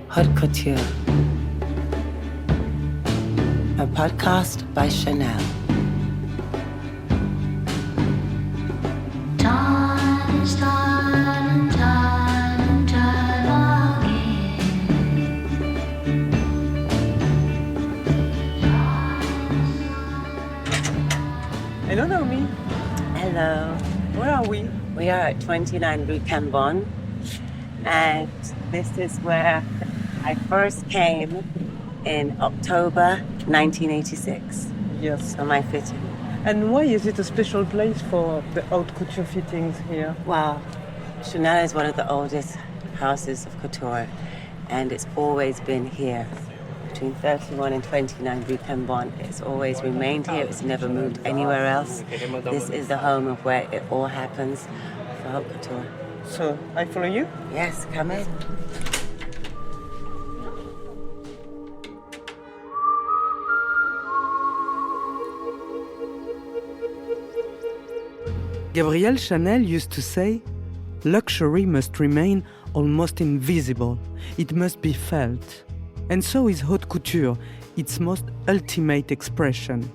Haute Couture, a podcast by CHANEL. Hello, Naomi. Hello. Where are we? We are at 29 Rue Cambon, and this is where I first came in October 1986 Yes. for my fitting. And why is it a special place for the haute couture fittings here? Well, CHANEL is one of the oldest houses of couture, and it's always been here. Between 31 and 29 Rue Cambon. It's always remained here. It's never moved anywhere else. This is the home of where it all happens for haute couture. So, I follow you? Yes, come in. Gabrielle Chanel used to say, luxury must remain almost invisible. It must be felt. And so is haute couture, its most ultimate expression.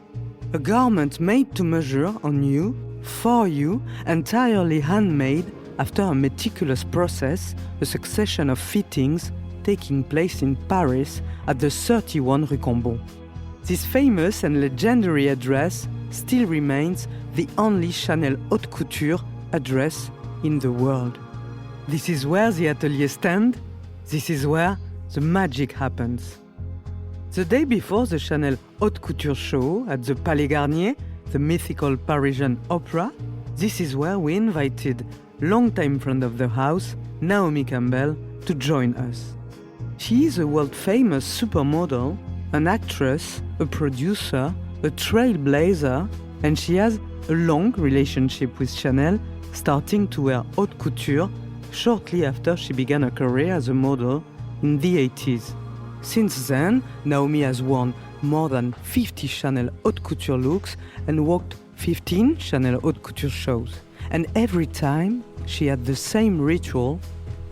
A garment made to measure on you, for you, entirely handmade after a meticulous process, a succession of fittings taking place in Paris at the 31 Rue Cambon. This famous and legendary address still remains the only CHANEL Haute Couture address in the world. This is where the atelier stands. This is where the magic happens. The day before the CHANEL Haute Couture show at the Palais Garnier, the mythical Parisian opera, this is where we invited longtime friend of the house, Naomi Campbell, to join us. She is a world-famous supermodel, an actress, a producer, a trailblazer, and she has a long relationship with CHANEL, starting to wear haute couture shortly after she began her career as a model in the 80s. Since then, Naomi has worn more than 50 CHANEL haute couture looks and walked 15 CHANEL haute couture shows. And every time she had the same ritual.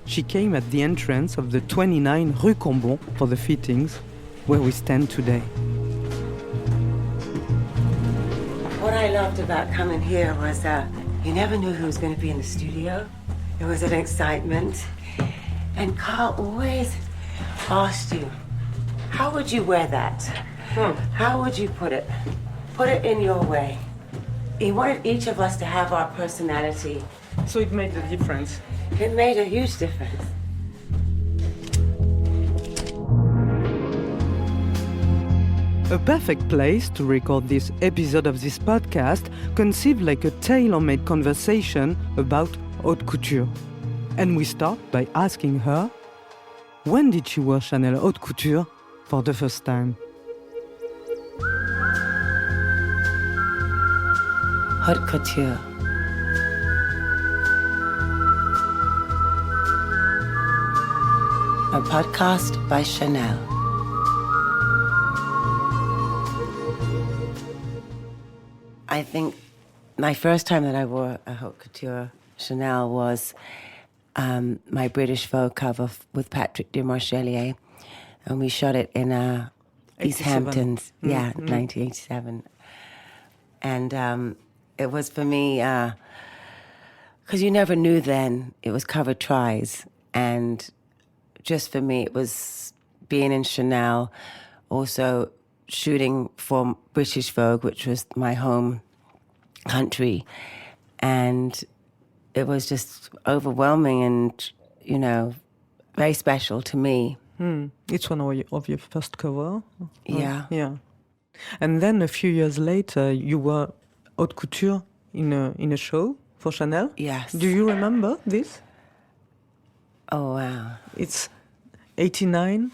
She came at the entrance of the 29 Rue Cambon for the fittings, where we stand today. What I loved about coming here was you never knew who was going to be in the studio. It was an excitement. And Carl always asked you, how would you wear that? How would you put it? Put it in your way. He wanted each of us to have our personality. So it made a difference. It made a huge difference. A perfect place to record this episode of this podcast, conceived like a tailor-made conversation about haute couture. And we start by asking her, when did she wear CHANEL haute couture for the first time? Haute Couture. A podcast by CHANEL. I think my first time that I wore a haute couture CHANEL was my British Vogue cover with Patrick de Marchelier, and we shot it in East Hamptons, 1987. And it was for me, because you never knew then, it was cover tries, and just for me it was being in CHANEL, also shooting for British Vogue, which was my home country, and it was just overwhelming and, you know, very special to me. It's one of your first cover? Yeah. Yeah. And then a few years later, you were haute couture in a show for CHANEL? Yes. Do you remember this? Oh, wow. It's 89?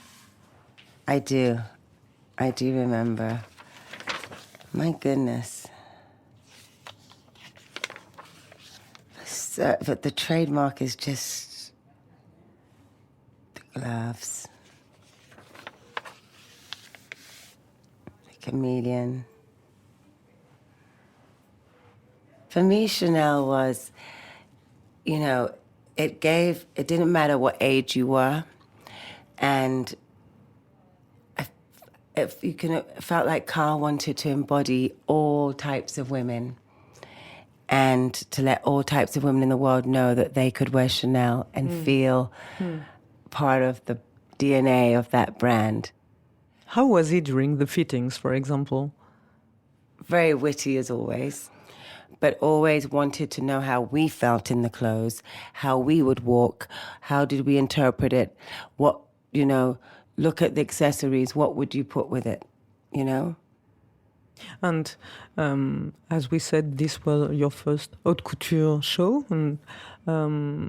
I do remember. My goodness. So, but the trademark is just the gloves. The chameleon. For me, CHANEL was, you know, it didn't matter what age you were. And it felt like Carl wanted to embody all types of women and to let all types of women in the world know that they could wear Chanel and feel part of the DNA of that brand. How was he during the fittings, for example? Very witty as always, but always wanted to know how we felt in the clothes, how we would walk, how did we interpret it, what, look at the accessories, what would you put with it, And as we said, this was your first haute couture show. And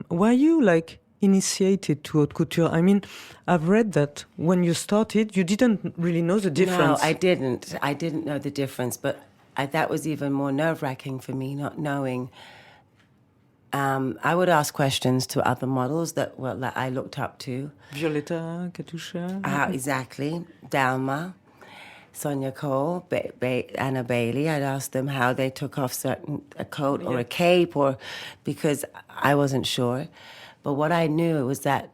were you initiated to haute couture? I mean, I've read that when you started, you didn't really know the difference. No, I didn't. I didn't know the difference, but that was even more nerve-wracking for me, not knowing. I would ask questions to other models that I looked up to. Violetta, Katusha. Exactly. Dalma, Sonia Cole, Anna Bailey. I'd ask them how they took off a coat or a cape, because I wasn't sure. But what I knew was that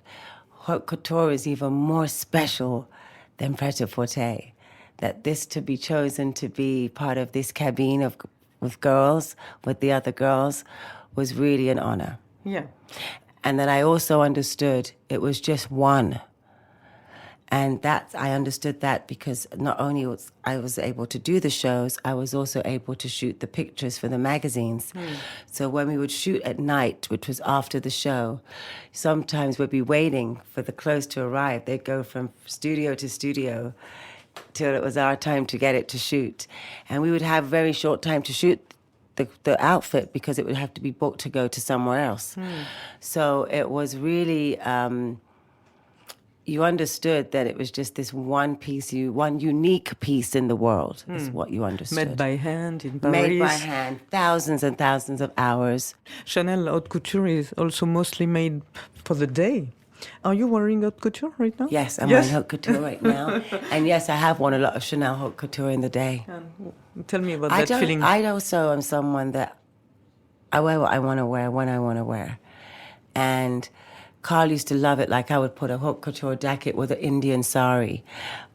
haute couture is even more special than pret-a-porter. That this to be chosen to be part of this cabine with girls, with the other girls, was really an honor. Yeah. And that I also understood it was just one. And I understood that because not only was I able to do the shows, I was also able to shoot the pictures for the magazines. So when we would shoot at night, which was after the show, sometimes we'd be waiting for the clothes to arrive. They'd go from studio to studio till it was our time to get it to shoot. And we would have very short time to shoot the outfit because it would have to be booked to go to somewhere else. So it was really... you understood that it was just this one piece, one unique piece in the world, is what you understood. Made by hand in Paris. Made by hand, thousands and thousands of hours. Chanel haute couture is also mostly made for the day. Are you wearing haute couture right now? Yes, I'm wearing haute couture right now. And yes, I have worn a lot of Chanel haute couture in the day. Tell me about that feeling. I also am someone that I wear what I want to wear when I want to wear. And Carl used to love it, like I would put a haute couture jacket with an Indian sari,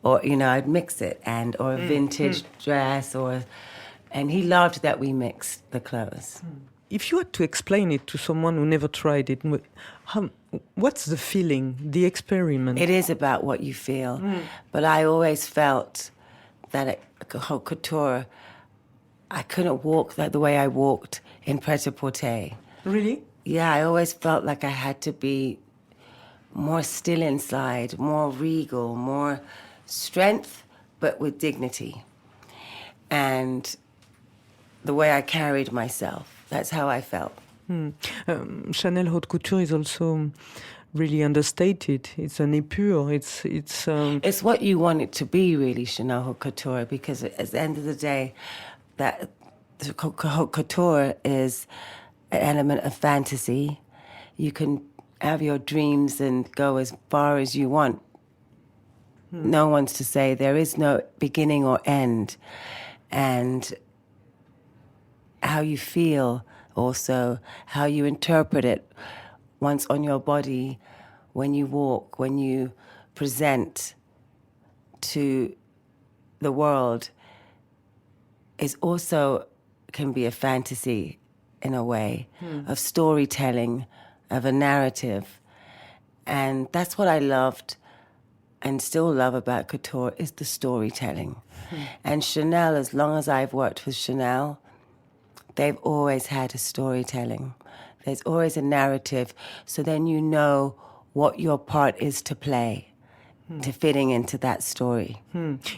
or, I'd mix it, or a vintage dress, and he loved that we mixed the clothes. If you had to explain it to someone who never tried it, what's the feeling, the experiment? It is about what you feel, but I always felt that at haute couture, I couldn't walk the way I walked in pret-a-porter. Really? Yeah, I always felt like I had to be more still inside, more regal, more strength, but with dignity. And the way I carried myself, that's how I felt. Chanel haute couture is also really understated. It's an épure. It's what you want it to be, really, Chanel haute couture, because at the end of the day, that haute couture is an element of fantasy. You can have your dreams and go as far as you want. No one's to say there is no beginning or end. And how you feel also, how you interpret it once on your body, when you walk, when you present to the world, is also can be a fantasy in a way, of storytelling, of a narrative. And that's what I loved and still love about couture, is the storytelling. And Chanel, as long as I've worked with Chanel, they've always had a storytelling. There's always a narrative, so then you know what your part is to play, to fitting into that story.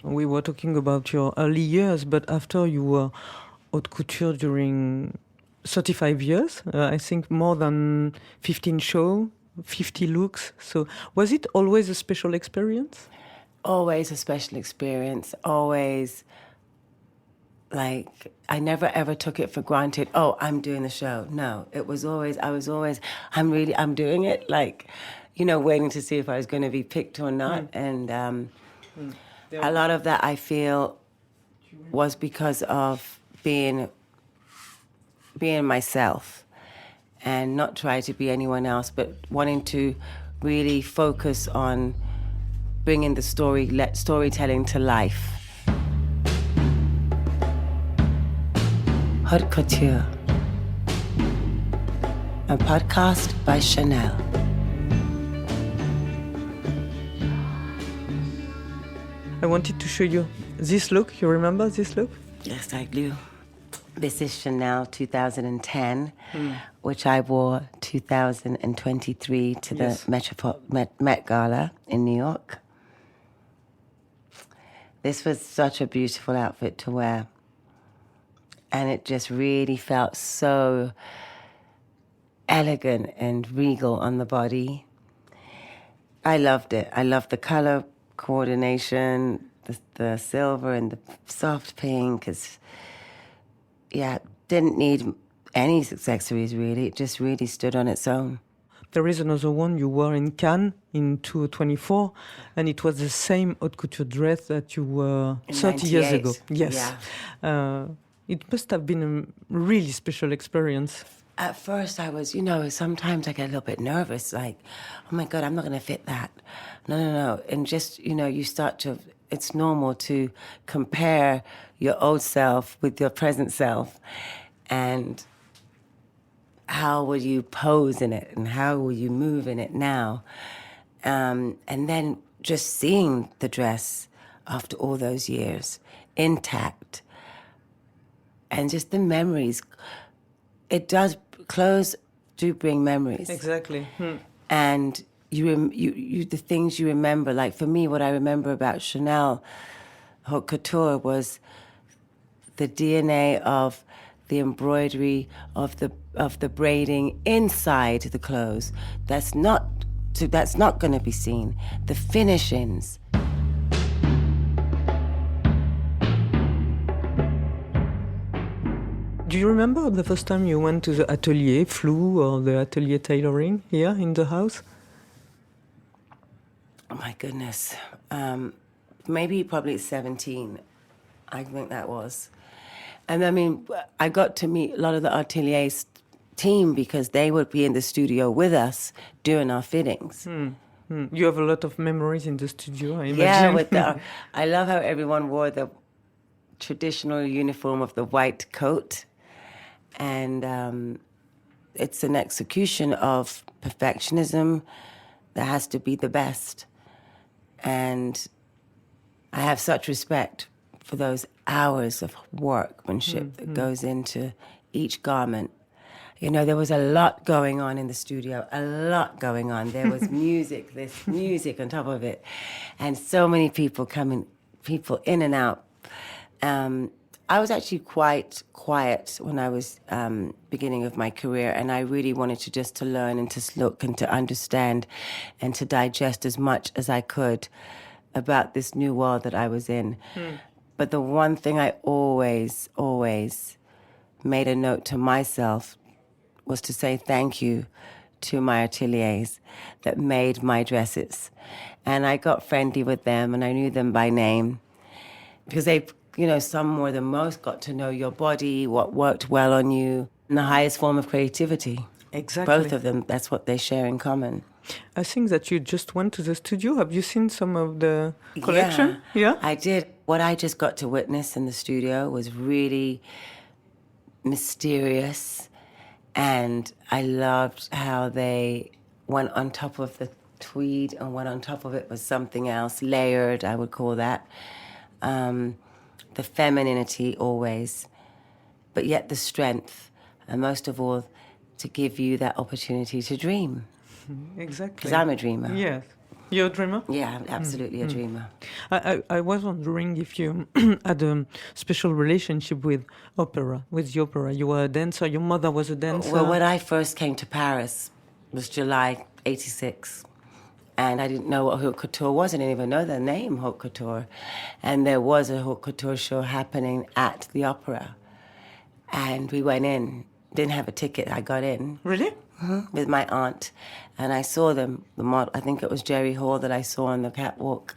We were talking about your early years, but after you were haute couture during 35 years, I think more than 15 shows, 50 looks. So was it always a special experience? Always a special experience, always, I never ever took it for granted, oh, I'm doing the show. No, it was always, I'm doing it, waiting to see if I was going to be picked or not. And a lot of that, I feel, was because of being myself and not try to be anyone else, but wanting to really focus on bringing the storytelling to life. Haute Couture, a podcast by CHANEL. I wanted to show you this look. You remember this look? Yes, I do. This is CHANEL 2010, which I wore 2023 to the Met Gala in New York. This was such a beautiful outfit to wear. And it just really felt so elegant and regal on the body. I loved it. I loved the color coordination, the silver and the soft pink. Didn't need any accessories really. It just really stood on its own. There is another one you wore in Cannes in 2024, and it was the same haute couture dress that you wore 30 years ago. Yes. Yeah. It must have been a really special experience. At first I was, sometimes I get a little bit nervous, like, oh my God, I'm not going to fit that. No. And just, you start to, it's normal to compare your old self with your present self. And how will you pose in it and how will you move in it now? And then just seeing the dress after all those years intact and just the memories. Clothes do bring memories. Exactly. And you the things you remember, like for me, what I remember about CHANEL Haute Couture was the DNA of the embroidery, of the braiding inside the clothes. That's not going to be seen. The finishings. Do you remember the first time you went to the atelier, Flou, or the atelier tailoring here in the house? Oh my goodness. Probably 17, I think that was. And I mean, I got to meet a lot of the atelier's team because they would be in the studio with us doing our fittings. You have a lot of memories in the studio, I imagine. Yeah, I love how everyone wore the traditional uniform of the white coat. And it's an execution of perfectionism that has to be the best. And I have such respect for those hours of workmanship that goes into each garment. There was a lot going on in the studio, a lot going on. There was music, this music on top of it. And so many people in and out. I was actually quite quiet when I was beginning of my career, and I really wanted to learn and to look and to understand and to digest as much as I could about this new world that I was in. But the one thing I always made a note to myself was to say thank you to my ateliers that made my dresses. And I got friendly with them, and I knew them by name because they, some more than most got to know your body, what worked well on you, and the highest form of creativity. Exactly. Both of them, that's what they share in common. I think that you just went to the studio. Have you seen some of the collection? Yeah, I did. What I just got to witness in the studio was really mysterious, and I loved how they went on top of the tweed and went on top of it was something else, layered, I would call that. The femininity always, but yet the strength, and most of all, to give you that opportunity to dream. Exactly. Because I'm a dreamer. Yes. You're a dreamer? Yeah, I'm absolutely a dreamer. I was wondering if you had a special relationship with opera, with the opera. You were a dancer, your mother was a dancer. Well, when I first came to Paris, it was July 86. And I didn't know what haute couture was. I didn't even know the name haute couture. And there was a haute couture show happening at the opera. And we went in. Didn't have a ticket. I got in. Really? Mm-hmm. With my aunt. And I saw them, the model. I think it was Jerry Hall that I saw on the catwalk.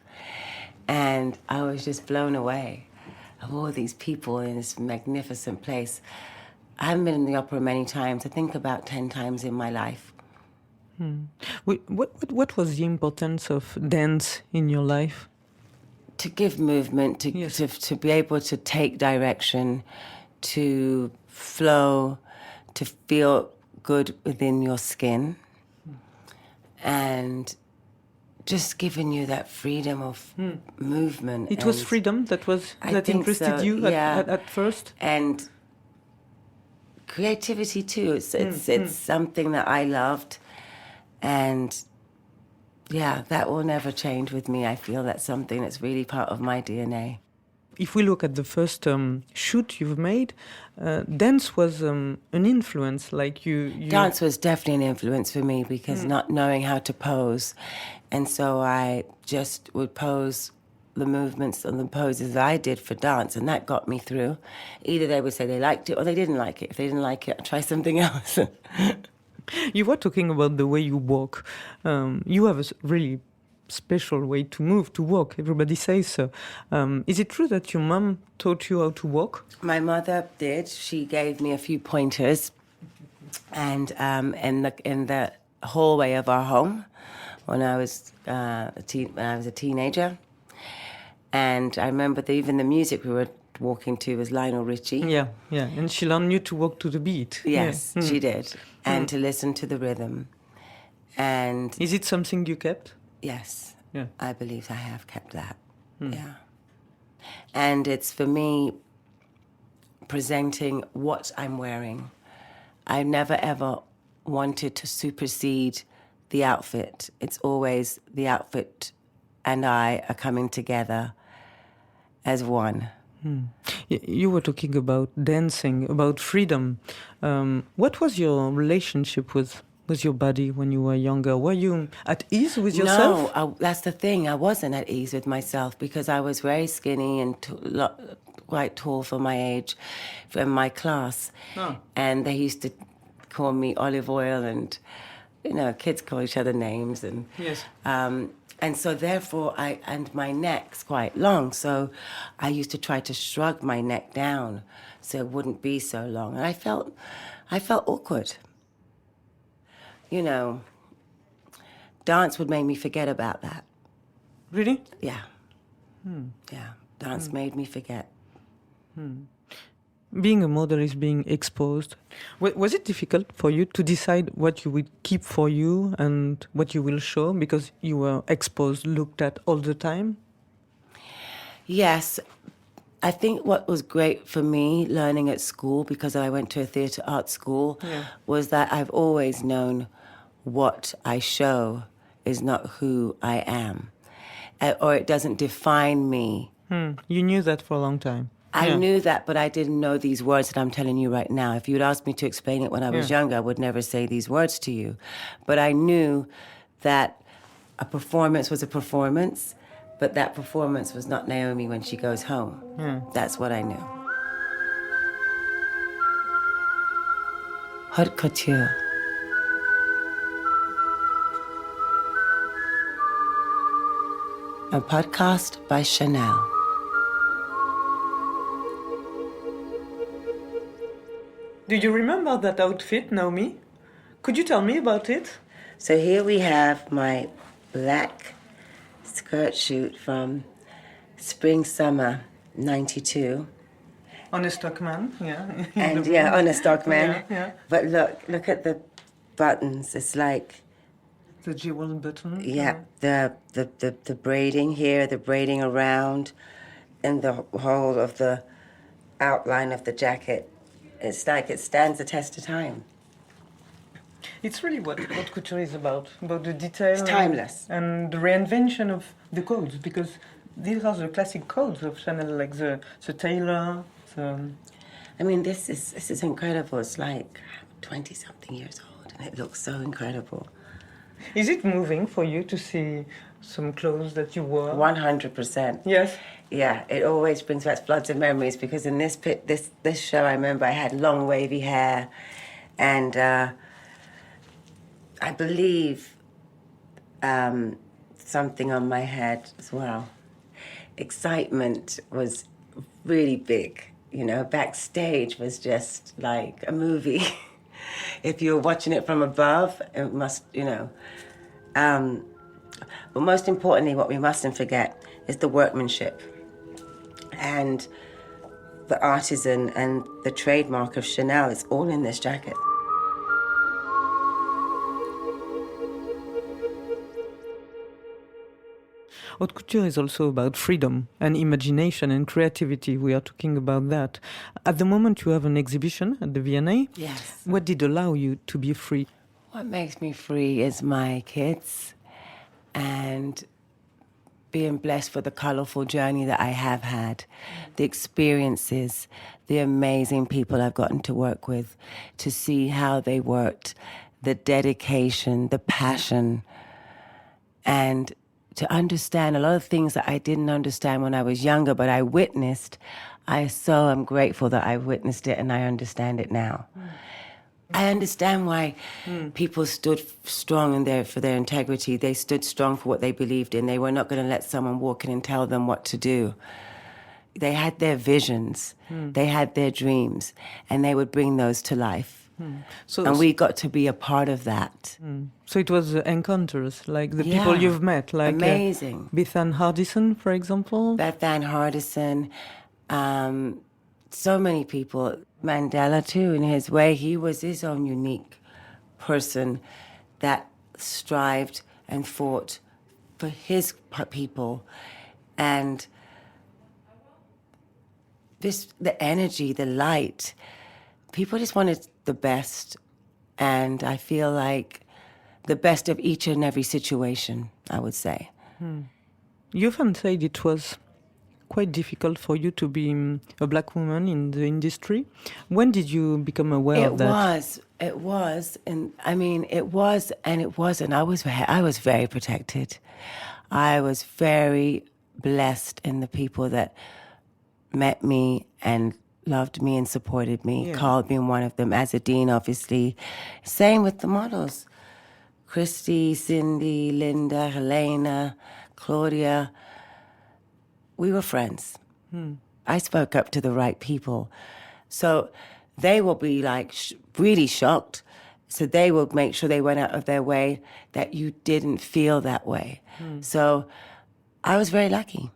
And I was just blown away of all these people in this magnificent place. I haven't been in the opera many times. I think about 10 times in my life. What was the importance of dance in your life? To give movement, Yes. to be able to take direction, to flow, to feel good within your skin, and just giving you that freedom of movement. It was and- freedom that I think interested so, you yeah. at first? And creativity too. It's something that I loved, and yeah, that will never change with me. I feel that's something that's really part of my DNA. If we look at the first shoot you've made, dance was an influence, like you... Dance was definitely an influence for me because not knowing how to pose, and so I just would pose the movements and the poses I did for dance, and that got me through. Either they would say they liked it or they didn't like it. If they didn't like it, I'd try something else. You were talking about the way you walk. You have a really special way to move, to walk. Everybody says so. Is it true that your mom taught you how to walk? My mother did. She gave me a few pointers, and in the hallway of our home when I was a teenager. And I remember even the music we were walking to was Lionel Richie. Yeah. And she learned you to walk to the beat. Yes, Yeah. she did. And to listen to the rhythm. And Is it something you kept? yes, Yeah. I believe I have kept that. Yeah. And it's for me presenting what I'm wearing. I never ever wanted to supersede the outfit. It's always the outfit and I are coming together as one. You were talking about dancing, about freedom. What was your relationship with your body when you were younger? Were you at ease with yourself? No, that's the thing. I wasn't at ease with myself because I was very skinny and quite tall for my age, for my class. Oh. And they used to call me olive oil, and kids call each other names, and Yes. and so therefore and my neck's quite long, so I used to try to shrug my neck down so it wouldn't be so long, and I felt awkward. Dance would make me forget about that. Really? Yeah. Yeah. Dance made me forget. Being a model is being exposed. Was it difficult for you to decide what you would keep for you and what you will show because you were exposed, looked at all the time? Yes. I think what was great for me learning at school, because I went to a theatre art school, was that I've always known what I show is not who I am, or it doesn't define me. You knew that for a long time. I knew that, but I didn't know these words that I'm telling you right now. If you'd asked me to explain it when I was younger, I would never say these words to you. But I knew that a performance was a performance, but that performance was not Naomi when she goes home. That's what I knew. Haute Couture. A podcast by CHANEL. Do you remember that outfit, Naomi? Could you tell me about it? So here we have my black skirt shoot from spring-summer 92. On a Stockman, yeah. And yeah, on a Stockman. Yeah. But look at the buttons. It's like, The jewel button. yeah, the braiding here, the braiding around, and the whole of the outline of the jacket. It's like it stands the test of time. It's really what haute couture is about the detail. It's timeless. And the reinvention of the codes, because these are the classic codes of Chanel, like the tailor. I mean, this is incredible. It's like 20-something years old, and it looks so incredible. Is it moving for you to see some clothes that you wore? 100%. Yes. Yeah, it always brings back floods of memories, because in this show, I remember I had long wavy hair, and I believe something on my head as well. Excitement was really big. Backstage was just like a movie. If you're watching it from above, it must, but most importantly, what we mustn't forget is the workmanship and the artisan and the trademark of Chanel. It's all in this jacket. Haute couture is also about freedom and imagination and creativity. We are talking about that. At the moment, you have an exhibition at the V&A. Yes. What did allow you to be free? What makes me free is my kids and being blessed for the colorful journey that I have had, the experiences, the amazing people I've gotten to work with, to see how they worked, the dedication, the passion, and to understand a lot of things that I didn't understand when I was younger, but I witnessed. I so am grateful that I witnessed it and I understand it now. I understand why people stood strong for their integrity. They stood strong for what they believed in. They were not going to let someone walk in and tell them what to do. They had their visions. They had their dreams, and they would bring those to life. And we got to be a part of that. So it was encounters, like the people you've met, like amazing. Beth Ann Hardison, for example. Beth Ann Hardison, so many people. Mandela too, in his way, he was his own unique person that strived and fought for his people, and the energy, the light. People just wanted the best, and I feel like the best of each and every situation, I would say. You often said it was quite difficult for you to be a black woman in the industry. When did you become aware of that? It was, and I mean, it was, and it wasn't. I was very protected. I was very blessed in the people that met me and loved me and supported me, Carl being one of them, as a dean, obviously. Same with the models. Christy, Cindy, Linda, Helena, Claudia. We were friends. I spoke up to the right people. So they will be like really shocked. So they will make sure they went out of their way that you didn't feel that way. So I was very lucky.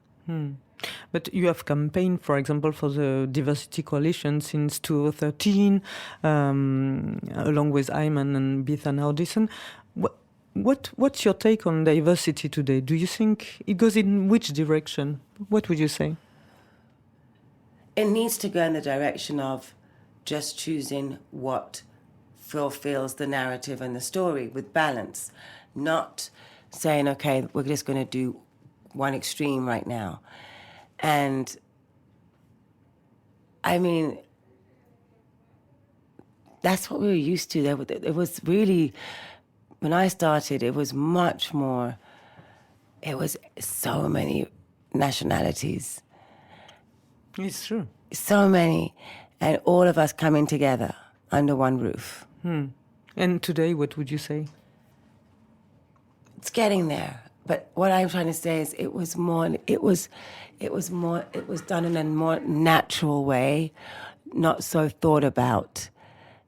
But you have campaigned, for example, for the Diversity Coalition since 2013, along with Ayman and Beth Ann Hardison. What's your take on diversity today? Do you think it goes in which direction? What would you say? It needs to go in the direction of just choosing what fulfills the narrative and the story with balance, not saying, okay, we're just going to do one extreme right now. And I mean, that's what we were used to. It was really, when I started, it was much more, it was so many nationalities. It's true. So many. And all of us coming together under one roof. And today, what would you say? It's getting there. But what I'm trying to say is it was done in a more natural way, not so thought about.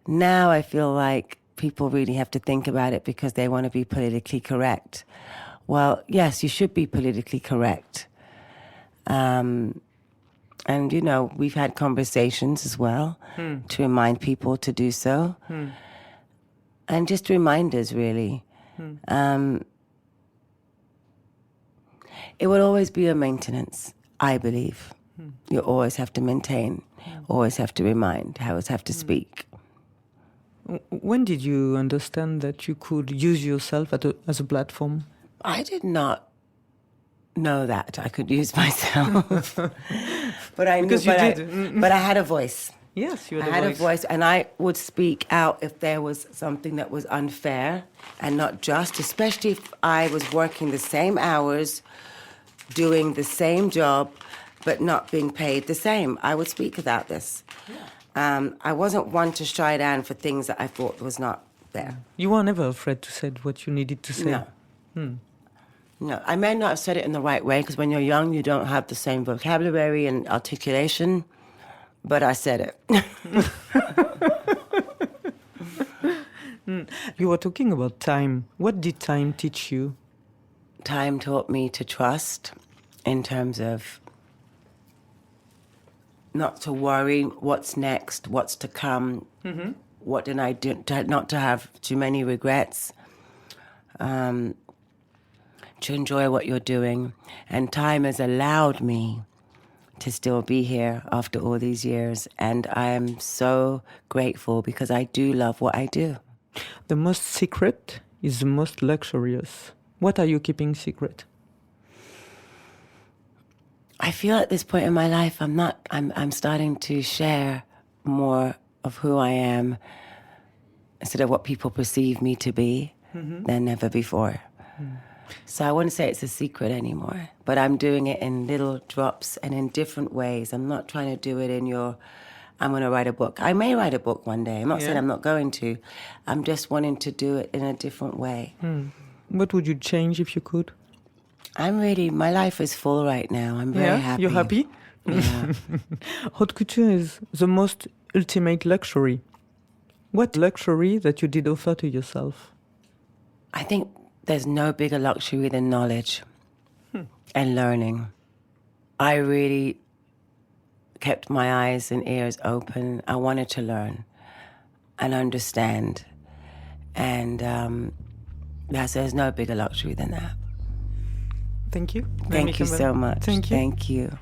Now I feel like people really have to think about it because they want to be politically correct. Well, yes, you should be politically correct. And, you know, we've had conversations as well to remind people to do so. And just reminders, really. It will always be a maintenance, I believe. You always have to maintain, always have to remind, always have to speak. When did you understand that you could use yourself as a platform? I did not know that I could use myself. But I because knew, you did. But I had a voice. Yes, you had I had a voice, and I would speak out if there was something that was unfair and not just, especially if I was working the same hours, doing the same job, but not being paid the same. I would speak about this. I wasn't one to shy down for things that I thought was not there. You were never afraid to say what you needed to say? No. No, I may not have said it in the right way, because when you're young, you don't have the same vocabulary and articulation, but I said it. You were talking about time. What did time teach you? Time taught me to trust in terms of not to worry what's next, what's to come, what did I do, not to have too many regrets, to enjoy what you're doing. And time has allowed me to still be here after all these years. And I am so grateful because I do love what I do. The most secret is the most luxurious. What are you keeping secret? I feel at this point in my life, I'm starting to share more of who I am instead of what people perceive me to be than ever before. So I wouldn't say it's a secret anymore, but I'm doing it in little drops and in different ways. I'm not trying to do it in I'm going to write a book. I may write a book one day. I'm not saying I'm not going to. I'm just wanting to do it in a different way. What would you change if you could? My life is full right now. I'm very happy. You're happy? Yeah. Haute couture is the most ultimate luxury. What luxury that you did offer to yourself? I think there's no bigger luxury than knowledge and learning. I really kept my eyes and ears open. I wanted to learn and understand. And there's no bigger luxury than that. Thank you. Thank you so much. Thank you. Thank you.